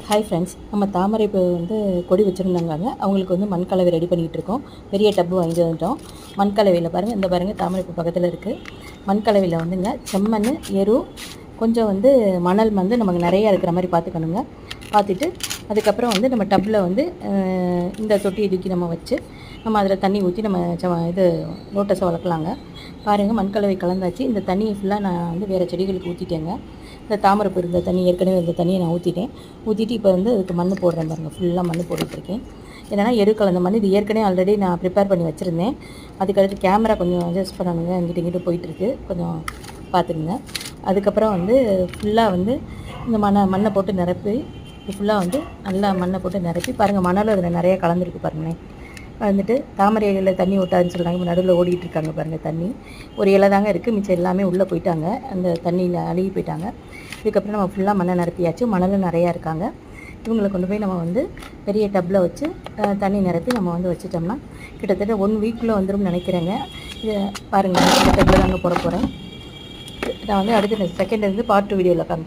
Hi friends, நம்ம தாமரை பூ வந்து கொடி வச்சுருந்தாங்க. அவங்களுக்கு வந்து மண் கலவை ரெடி பண்ணிகிட்டு இருக்கோம். பெரிய டப்பு வாங்கிட்டு வந்துட்டோம். மண் கலவையில் பாருங்கள், இந்த பாருங்கள் தாமரை பூ பக்கத்தில் இருக்குது. மண் கலவையில் வந்துங்க செம்மண், எரு, கொஞ்சம் வந்து மணல் வந்து நமக்கு நிறையா இருக்கிற மாதிரி பார்த்துக்கணுங்க. பார்த்துட்டு அதுக்கப்புறம் வந்து நம்ம டப்பில் வந்து இந்த தொட்டியை தூக்கி நம்ம வச்சு நம்ம அதில் தண்ணி ஊற்றி நம்ம இது லோட்டஸை வளர்க்கலாங்க. பாருங்கள், மண் கலவை கலந்தாச்சு. இந்த தண்ணியை ஃபுல்லாக நான் வந்து வேறு செடிகளுக்கு ஊற்றிட்டேங்க. இந்த தாமரைப்பூ இருந்த தண்ணி ஏற்கனவே இந்த தண்ணியை நான் ஊற்றிட்டு இப்போ வந்து அதுக்கு மண் போடுறேன் பாருங்கள். ஃபுல்லாக மண் போட்டுட்ருக்கேன். என்னென்னா எரு கலந்த மண். இது ஏற்கனவே ஆல்ரெடி நான் ப்ரிப்பேர் பண்ணி வச்சுருந்தேன். அதுக்கடுத்து கேமரா கொஞ்சம் அட்ஜஸ்ட் பண்ணணுங்க, இங்கிட்ட போயிட்டுருக்கு, கொஞ்சம் பார்த்துக்குங்க. அதுக்கப்புறம் வந்து ஃபுல்லாக வந்து இந்த மண்ணை போட்டு நிரப்பி ஃபுல்லாக வந்து நல்லா மண்ணை போட்டு நிரப்பி பாருங்கள். மணலும் அதில் நிறையா கலந்துருக்கு பாருங்களேன். வந்துட்டு தாமரை இலையில் தண்ணி ஓட்டாதுன்னு சொல்கிறாங்க. இப்போ நடுவில் ஓடிட்டு இருக்காங்க பாருங்கள். தண்ணி ஒரு இலை தாங்க இருக்குது, மிச்சம் எல்லாமே உள்ளே போயிட்டாங்க, அந்த தண்ணியில் அழுகி போயிட்டாங்க. இதுக்கப்புறம் நம்ம ஃபுல்லாக மண்ணை நிரப்பியாச்சு. மணலும் நிறையா இருக்காங்க. இவங்களை கொண்டு போய் நம்ம வந்து பெரிய டப்பில் வச்சு தண்ணி நிரப்பி நம்ம வந்து வச்சிட்டோம்னா கிட்டத்தட்ட 1 வீக்குள்ளே வந்துடும் நினைக்கிறேங்க. இதை பாருங்கள், இந்த டப்பில் தாங்க போட போகிறேன். நான் வந்து அடுத்து செகண்ட் இருந்து பார்ட் 2 வீடியோவில் காமிக்கிறேன்.